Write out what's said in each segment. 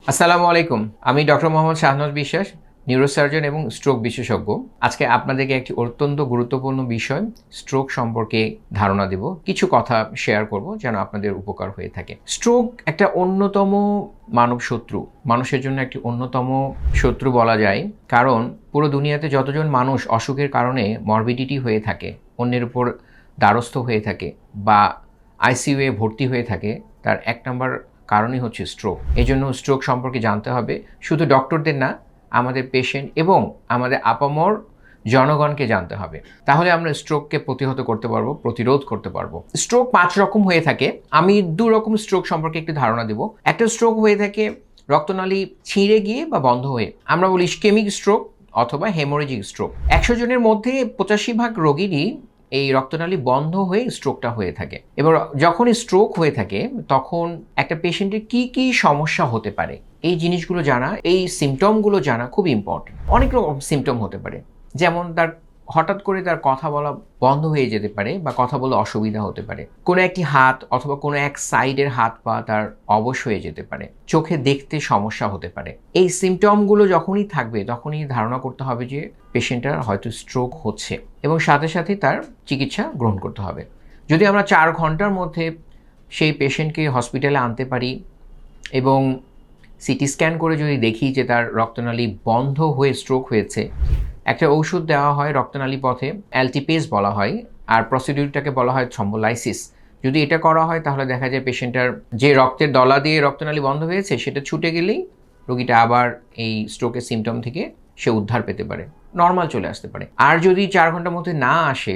আসসালামু আলাইকুম। আমি ডক্টর মোহাম্মদ শাহনওয়াজ বিশ্বাস, নিউরোসার্জন এবং স্ট্রোক বিশেষজ্ঞ। আজকে আপনাদেরকে একটি অত্যন্ত গুরুত্বপূর্ণ বিষয় স্ট্রোক সম্পর্কে ধারণা দেব। কিছু কথা শেয়ার করব যেন আপনাদের উপকার হয়ে থাকে। স্ট্রোক একটা অন্যতম মানব শত্রু। মানুষের জন্য একটি অন্যতম শত্রু বলা যায়। কারণ পুরো দুনিয়াতে যতজন মানুষ অসুখের কারণে মরবিডিটি হয়ে থাকে, অন্যের উপর দ্বারস্থ হয়ে থাকে বা আইসিইউয়ে ভর্তি হয়ে থাকে, তার ১ নাম্বার কারণই হচ্ছে স্ট্রোক। এজন্য স্ট্রোক সম্পর্কে জানতে হবে শুধু ডক্টরদের না, আমাদের পেশেন্ট এবং আমাদের আপামর জনগণকে জানতে হবে। তাহলে আমরা স্ট্রোককে প্রতিহত করতে পারবো, প্রতিরোধ করতে পারবো। স্ট্রোক ৫ রকম হয়ে থাকে। আমি ২ রকম স্ট্রোক সম্পর্কে একটু ধারণা দেব। একটা স্ট্রোক হয়ে থাকে রক্তনালী ছিঁড়ে গিয়ে বা বন্ধ হয়ে। আমরা বলি ইসকেমিক স্ট্রোক অথবা হেমোরেজিক স্ট্রোক। ১০০ জনের মধ্যে ৮৫ ভাগ রোগীরই এই রক্তনালী বন্ধ হয়ে স্ট্রোকটা হয়ে থাকে। এবার যখনই স্ট্রোক হয়ে থাকে তখন একটা পেশেন্টের কি কি সমস্যা হতে পারে, এই জিনিসগুলো জানা, এই সিমটমগুলো জানা খুব ইম্পর্টেন্ট। অনেক রকম সিমটম হতে পারে, যেমন তার হঠাৎ করে তার কথা বলা বন্ধ হয়ে যেতে পারে বা কথা বলে অসুবিধা হতে পারে। কোনো একটি হাত অথবা কোনো এক সাইডের হাত পা তার অবশ হয়ে যেতে পারে। চোখে দেখতে সমস্যা হতে পারে। এই সিমটমগুলো যখনই থাকবে তখনই ধারণা করতে হবে যে পেশেন্টটার হয়তো স্ট্রোক হচ্ছে এবং সাথে সাথে তার চিকিৎসা গ্রহণ করতে হবে। যদি আমরা ৪ ঘন্টার মধ্যে সেই পেশেন্টকে হসপিটালে আনতে পারি এবং সিটি স্ক্যান করে যদি দেখি যে তার রক্তনালী বন্ধ হয়ে স্ট্রোক হয়েছে, একটা ঔষধ দেওয়া হয় রক্তনালী পথে, অ্যালটিপেজ বলা হয়, আর প্রসিডিউরটাকে বলা হয় থ্রম্বোলাইসিস। যদি এটা করা হয় তাহলে দেখা যায় পেশেন্টটার যে রক্তের দলা দিয়ে রক্তনালী বন্ধ হয়েছে সেটা ছুটে গেলেই রোগীটা আবার এই স্ট্রোকের সিমটম থেকে সে উদ্ধার পেতে পারে, নর্মাল চলে আসতে পারে। আর যদি ৪ ঘন্টার মধ্যে না আসে,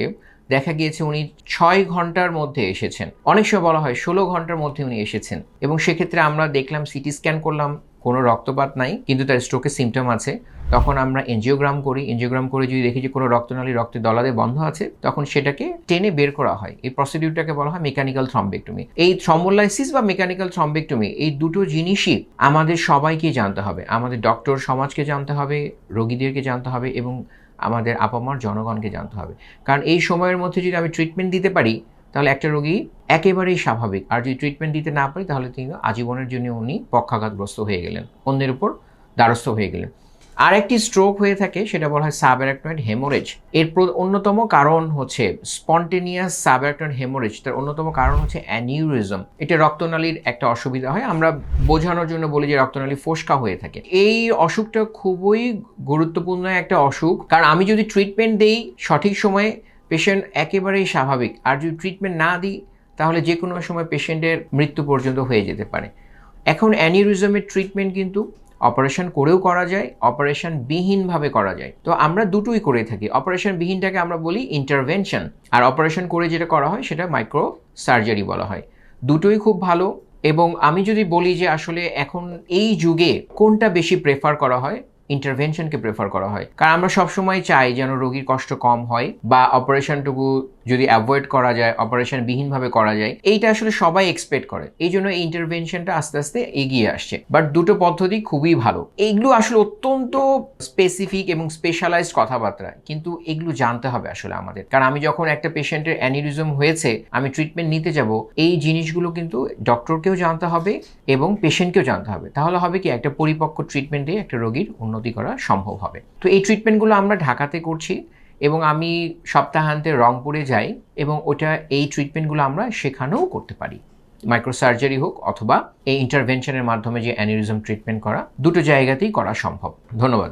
দেখা গিয়েছে উনি ৬ ঘন্টার মধ্যে এসেছেন, অনেক সময় বলা হয় ১৬ ঘন্টার মধ্যে উনি এসেছেন, এবং সেক্ষেত্রে আমরা দেখলাম, সিটি স্ক্যান করলাম, কোনো রক্তপাত নাই কিন্তু তার স্ট্রোকের সিমটম আছে, তখন আমরা এনজিওগ্রাম করি। এনজিওগ্রাম করে যদি দেখি যে কোনো রক্তনালী রক্তের দলাতে বন্ধ আছে, তখন সেটাকে টেনে বের করা হয়। এই প্রসিডিউরটাকে বলা হয় মেকানিক্যাল থ্রম্বেক্টমি। এই থ্রম্বোলাইসিস বা মেকানিক্যাল থ্রম্বেক্টমি, এই দুটো জিনিসই আমাদের সবাইকে জানতে হবে। আমাদের ডক্টর সমাজকে জানতে হবে, রোগীদেরকে জানতে হবে এবং আমাদের আপামর জনগণকে জানতে হবে। কারণ এই সময়ের মধ্যে যদি আমি ট্রিটমেন্ট দিতে পারি তাহলে একটা রোগী একেবারেই স্বাভাবিক, আর যদি ট্রিটমেন্ট দিতে না পারি তাহলে তিনি আজীবনের জন্য উনি পক্ষাঘাতগ্রস্ত হয়ে গেলেন, অন্যের উপর দ্বারস্থ হয়ে গেলেন। আর একটি স্ট্রোক হয়ে থাকে, সেটা বলা হয় সাবঅ্যারাকনয়েড হেমোরেজ। এর অন্যতম কারণ হচ্ছে স্পন্টেনিয়াস সাবঅ্যারাকনয়েড হেমোরেজ। তার অন্যতম কারণ হচ্ছে অ্যানিউরিজম। এটা রক্তনালীর একটা অসুবিধা হয়, আমরা বোঝানোর জন্য বলি যে রক্তনালী ফোস্কা হয়ে থাকে। এই অসুখটা খুবই গুরুত্বপূর্ণ একটা অসুখ, কারণ আমি যদি ট্রিটমেন্ট দেই সঠিক সময়ে, পেশেন্ট একেবারেই স্বাভাবিক। আর যদি ট্রিটমেন্ট না দিই তাহলে যে কোনো সময় পেশেন্টের মৃত্যু পর্যন্ত হয়ে যেতে পারে। এখন অ্যানিউরিজমের ট্রিটমেন্ট কিন্তু অপারেশন করেও করা যায়, অপারেশন বিহীনভাবে করা যায়। তো আমরা দুটোই করে থাকি। অপারেশন বিহীনটাকে আমরা বলি ইন্টারভেনশন, আর অপারেশন করে যেটা করা হয় সেটা মাইক্রো সার্জারি বলা হয়। দুটোই খুব ভালো। এবং আমি যদি বলি যে আসলে এখন এই যুগে কোনটা বেশি প্রেফার করা হয়, ইন্টারভেনশনকে প্রেফার করা হয়। কারণ আমরা সবসময় চাই যেন রোগীর কষ্ট কম হয় বা অপারেশনটুকু যদি অ্যাভয়েড করা যায়, অপারেশন বিহীনভাবে করা যায়, এইটা আসলে সবাই এক্সপেক্ট করে। এই জন্য এই ইন্টারভেনশনটা আস্তে আস্তে এগিয়ে আসছে। বাট দুটো পদ্ধতি খুবই ভালো। এইগুলো আসলে অত্যন্ত স্পেসিফিক এবং স্পেশালাইজড কথাবার্তা, কিন্তু এগুলো জানতে হবে আসলে আমাদের। কারণ আমি যখন একটা পেশেন্টের অ্যানিউরিজম হয়েছে, আমি ট্রিটমেন্ট নিতে যাব, এই জিনিসগুলো কিন্তু ডক্টরকেও জানতে হবে এবং পেশেন্টকেও জানতে হবে। তাহলে হবে কি, একটা পরিপক্ক ট্রিটমেন্টে একটা রোগীর উন্নতি করা সম্ভব হবে। তো এই ট্রিটমেন্টগুলো আমরা ঢাকাতে করছি এবং আমি সপ্তাহান্তে রংপুরে যাই এবং এই ট্রিটমেন্টগুলো আমরা সেখানেও করতে পারি। মাইক্রো সার্জারি হোক অথবা এই ইন্টারভেনশনের মাধ্যমে যে অ্যানিউরিজম ট্রিটমেন্ট করা, দুটো জায়গাতেই করা সম্ভব। ধন্যবাদ।